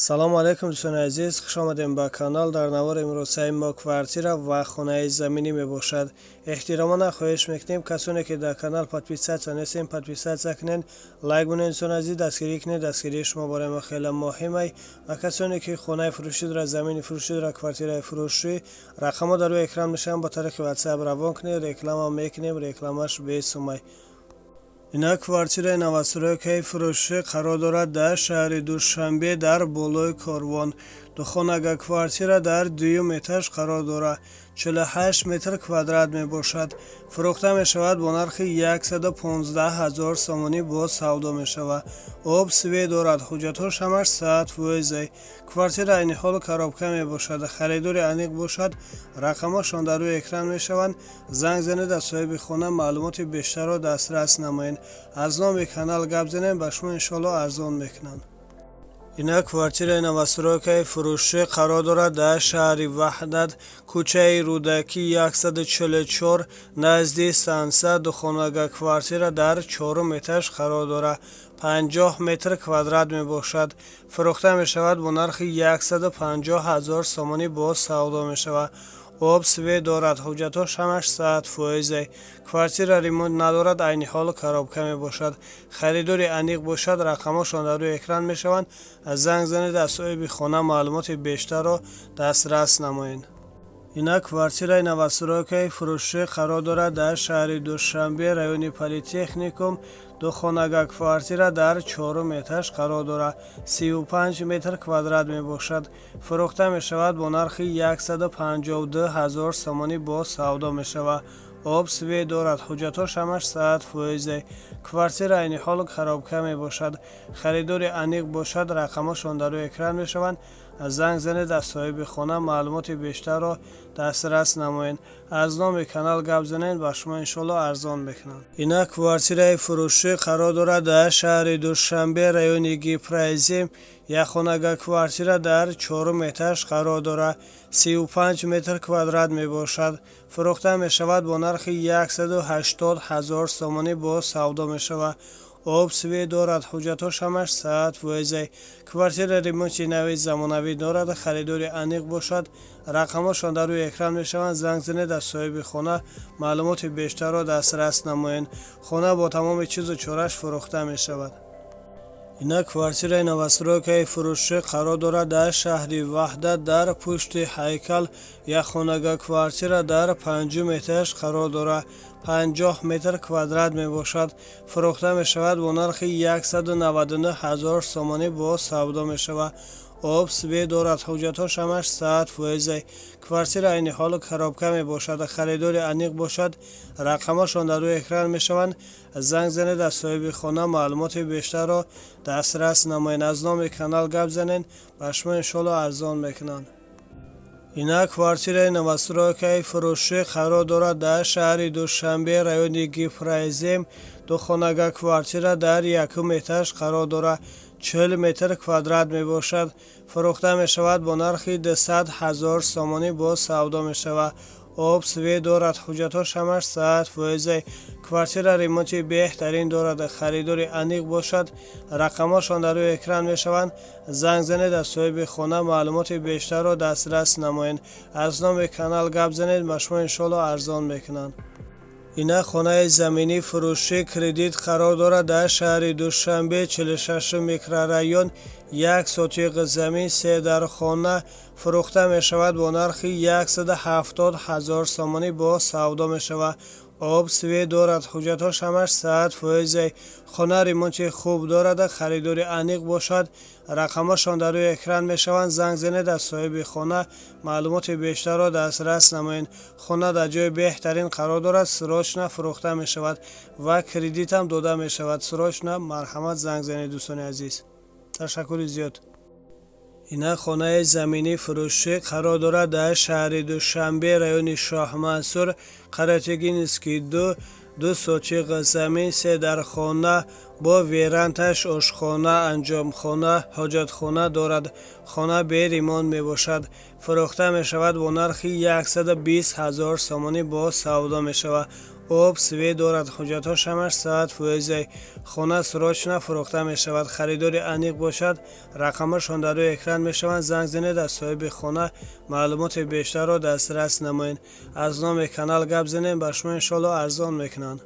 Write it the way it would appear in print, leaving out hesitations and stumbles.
салому алайкум дӯстони азиз, хуш омадем ба канал. дар навори имрӯзаи мо квартира ва хонаи заминӣ мебошад. эҳтиромона хоҳиш мекунем касоне ки дар канал подписатсия нестем, подписатсия кунед, лайк бунед, дӯстони азиз дастгирӣ кунед. дастгирии шумо бораи мо хеле муҳимай. ва касоне ки хонаи фурӯшӣ дорад, замини фурӯшӣ дорад, квартираи фурӯшӣ, рақамҳо дар рӯи экран мешаванд, ба тариқи ватсап равон кунед, реклама мекунем, рекламаш бесумай. Ина квартираи навастройкаи фурӯшӣ қарор дорад дар шаҳри Душанбе дар болои Корвон. Духонага квартира дар дуюм этаж қарор дорад. 48 метр квадрат мебошад. фурӯхта мешавад бо нархи 115 000 сомонӣ бо савдо мешавад. об свет дорад, ҳуҷҷатҳош ҳамаш саъат-фоизай. квартира айни ҳол коробка мебошад. харидори аниқ бошад, рақамҳошон дар рӯи экран мешаванд. занг занед аз соҳиби хона маълумоти бештарро дастрас намоед. аз номи канал гап занед, ба шумо иншоалло арзон мекунанд. ина квартираи навастройкаи фурӯшӣ қарор дорад дар шаҳри Ваҳдат, кӯчаи Рӯдакӣ 144 назди станса. духонага квартира дар 4 этаж қарор дорад. 50 метр квадрат мебошад. фурӯхта мешавад бо нархи 150 000 сомонӣ бо савдо мешавад. об свет дорад, ҳуҷҷатҳош ҳамаш саъат-фоизай. квартира ремонт надорад, айни ҳол коробка мебошад. харидори аниқ бошад, рақамҳошон дар рӯи экран мешаванд. занг занед, аз соҳиби хона маълумоти бештарро дастрас намоед. ина квартираи навастройкаи фурӯшӣ қарор дорад дар шаҳри Душанбе, райони Политехникум. духонага квартира дар 4 этаж қарор дорад. 35 метр квадрат мебошад. фурӯхта мешавад бо нархи 152 000 сомонӣ бо савдо мешавад. об свет дорад, ҳуҷҷатҳош ҳамаш саъат-фоизай. квартира айни ҳол коробка мебошад. харидори аниқ бошад, рақамҳошон дар рӯи экран мешаванд. занг занед, аз соҳиби хона маълумоти бештарро дастрас намоед. аз номи канал гап занед, ба шумо иншоалло арзон мекунанд. ина квартираи фурӯшӣ қарор дорад дар шаҳри Душанбе, райони Гипрайзим. якхонага квартира дар 4 этаж қарор дорад. 35 метр квадрат мебошад. фурӯхта мешавад бо нархи 180 000 сомонӣ бо савдо мешавад. об свет дорад, ҳуҷҷатҳош ҳамаш саъат-фоизай. квартира ремонти нави замонавӣ дорад, харидори аниқ бошад, рақамҳошон дар рӯи экран мешаванд. занг занед, аз соҳиби хона маълумоти бештарро дастрас намоед. хона бо тамоми чизу чораш фурӯхта мешавад. ина квартираи навастройкаи фурӯшӣ қарор дорад дар шаҳри Ваҳдат, дар пушти ҳайкал. якхонага квартира дар 5 этаж қарор дорад. 50 метр квадрат мебошад. фурӯхта мешавад бо нархи 199 000 сомонӣ бо савдо мешавад. об свет дорад, ҳуҷҷатҳош ҳамаш саъат-фоизай. квартира айни ҳол коробка мебошад. харидори аниқ бошад, рақамҳошон дар рӯи экран мешаванд. занг занед, аз соҳиби хона маълумоти бештарро дастрас намоед. аз номи канал гап занед, ба шумо иншоалло арзон мекунанд. ина квартираи навастройкаи фурӯшӣ қарор дорад дар шаҳри Душанбе, райони Гипрайзем. духонага квартира дар 1 этаж қарор дорад. 40 метр квадрат мебошад. фурӯхта мешавад бо нархи 200 000 сомонӣ бо савдо мешавад. об свет дорад, ҳуҷҷатҳош ҳамаш саъат-фоизай. квартира ремонти беҳтарин дорад, харидори аниқ бошад, рақамҳошон дар рӯи экран мешаванд. занг занед, аз соҳиби хона маълумоти бештарро дастрас намоед. аз номи канал гап занед, ба шумо иншоалло арзон мекунанд. ина хонаи заминӣ фурӯшӣ кредит қарор дорад дар шаҳри Душанбе, 46 микрорайон. 1 сотиқ замин, 3 дар хона. фурӯхта мешавад бо нархи 170 000 сомонӣ бо савдо мешавад. об свет дорад, ҳуҷҷатҳош ҳамаш саъат-фоизай. хона ремонти хуб дорад, харидори аниқ бошад, рақамҳошон дар рӯи экран мешаванд. занг занед, аз соҳиби хона маълумоти бештарро дастрас намоед. хона дар ҷои беҳтарин қарор дорад, срочна фурӯхта мешавад ва кредитам дода мешавад. срочна марҳамат занг занед, дӯстони азиз. ташаккури зиёд. ина хонаи заминӣ фурӯшӣ қарор дорад дар шаҳри Душанбе, райони Шоҳмансур. Каратегинский 2 сотиқ замин, 3 дар хона бо верандаш, ошхона, анҷомхона, ҳоҷатхона дорад. хона бе ремонт мебошад. фурӯхта мешавад бо нархи 120 000 сомонӣ бо савдо мешавад. об, свет дорад, ҳуҷҷатҳош ҳамаш саъат фоизай. хона срочно фурӯхта мешавад. харидори аниқ бошад, рақамҳошон дар рӯи экран мешаванд. занг занед, аз соҳиби хона маълумоти бештарро дастрас намоед. аз номи канал гап занем, ба шумо иншоалло арзон мекунанд.